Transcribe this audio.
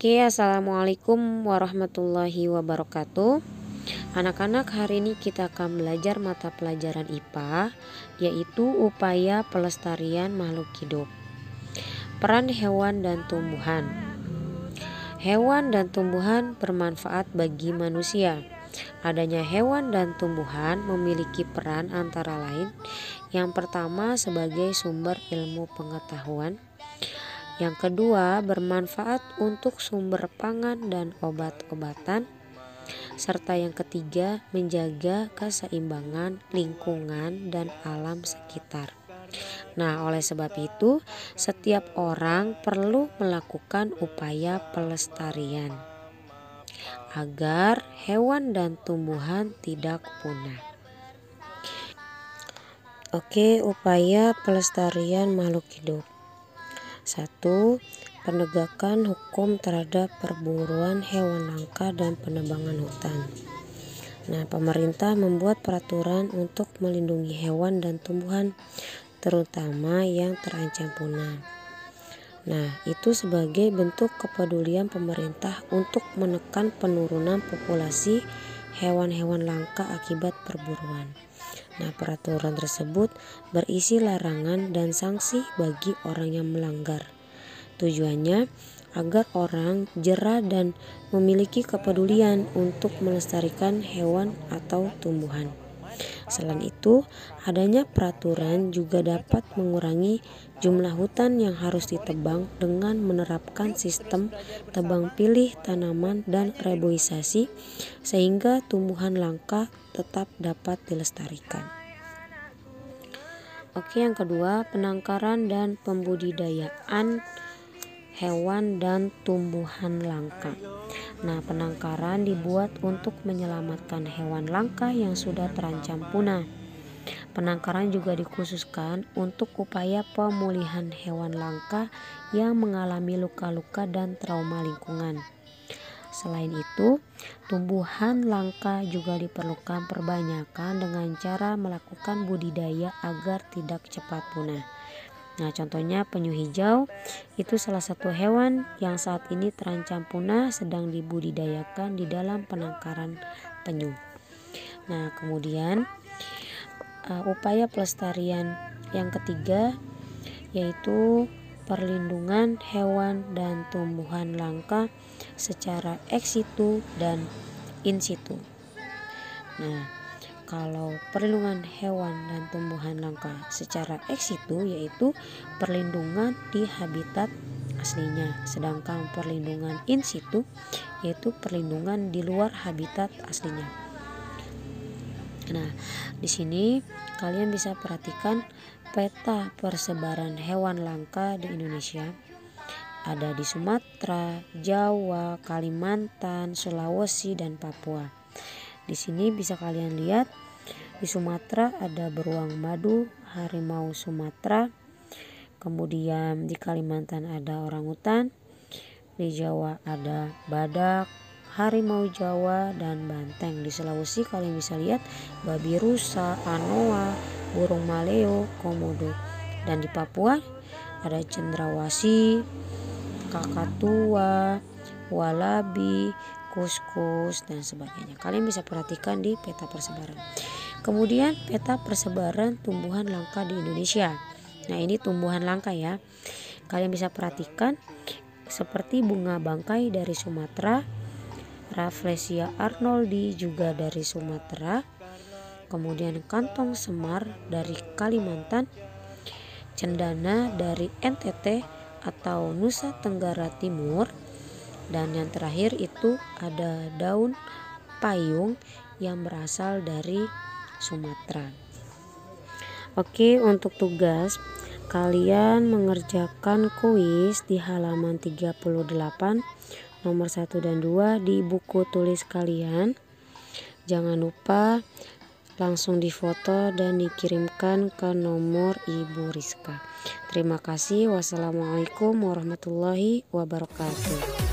Oke, assalamualaikum warahmatullahi wabarakatuh. Anak-anak, hari ini kita akan belajar mata pelajaran IPA, yaitu upaya pelestarian makhluk hidup. Peran hewan dan tumbuhan. Hewan dan tumbuhan bermanfaat bagi manusia. Adanya hewan dan tumbuhan memiliki peran antara lain. Yang pertama, sebagai sumber ilmu pengetahuan. Yang kedua, bermanfaat untuk sumber pangan dan obat-obatan. Serta yang ketiga, menjaga keseimbangan lingkungan dan alam sekitar. Nah, oleh sebab itu, setiap orang perlu melakukan upaya pelestarian agar hewan dan tumbuhan tidak punah. Oke, upaya pelestarian makhluk hidup. 1. Penegakan hukum terhadap perburuan hewan langka dan penebangan hutan. Nah, pemerintah membuat peraturan untuk melindungi hewan dan tumbuhan, terutama yang terancam punah. Nah, itu sebagai bentuk kepedulian pemerintah untuk menekan penurunan populasi hewan-hewan langka akibat perburuan. Nah, peraturan tersebut berisi larangan dan sanksi bagi orang yang melanggar. Tujuannya agar orang jera dan memiliki kepedulian untuk melestarikan hewan atau tumbuhan. Selain itu, adanya peraturan juga dapat mengurangi jumlah hutan yang harus ditebang dengan menerapkan sistem tebang pilih tanaman dan reboisasi, sehingga tumbuhan langka tetap dapat dilestarikan. Oke, yang kedua, penangkaran dan pembudidayaan hewan dan tumbuhan langka. Nah, penangkaran dibuat untuk menyelamatkan hewan langka yang sudah terancam punah. Penangkaran juga dikhususkan untuk upaya pemulihan hewan langka yang mengalami luka-luka dan trauma lingkungan. Selain itu, tumbuhan langka juga diperlukan perbanyakan dengan cara melakukan budidaya agar tidak cepat punah. Nah, contohnya penyu hijau itu salah satu hewan yang saat ini terancam punah sedang dibudidayakan di dalam penangkaran penyu. Nah, kemudian upaya pelestarian yang ketiga yaitu perlindungan hewan dan tumbuhan langka secara ex situ dan in situ. Nah, kalau perlindungan hewan dan tumbuhan langka secara ex situ yaitu perlindungan di habitat aslinya, sedangkan perlindungan in situ yaitu perlindungan di luar habitat aslinya. Nah, di sini kalian bisa perhatikan peta persebaran hewan langka di Indonesia. Ada di Sumatera, Jawa, Kalimantan, Sulawesi, dan Papua. Di sini bisa kalian lihat di Sumatera ada beruang madu, harimau Sumatera. Kemudian di Kalimantan ada orangutan. Di Jawa ada badak, harimau Jawa, dan banteng. Di Sulawesi kalian bisa lihat babi rusa, anoa, burung maleo, komodo. Dan di Papua ada cendrawasih, kakatua, walabi, kuskus, dan sebagainya. Kalian bisa perhatikan di peta persebaran. Kemudian peta persebaran tumbuhan langka di Indonesia. Nah, ini tumbuhan langka ya. Kalian bisa perhatikan seperti bunga bangkai dari Sumatera, Rafflesia arnoldi juga dari Sumatera, kemudian kantong semar dari Kalimantan, cendana dari NTT atau Nusa Tenggara Timur. Dan yang terakhir itu ada daun payung yang berasal dari Sumatera. Oke, untuk tugas kalian mengerjakan kuis di halaman 38 nomor 1 dan 2 di buku tulis kalian. Jangan lupa langsung difoto dan dikirimkan ke nomor Ibu Rizka. Terima kasih. Wassalamualaikum warahmatullahi wabarakatuh.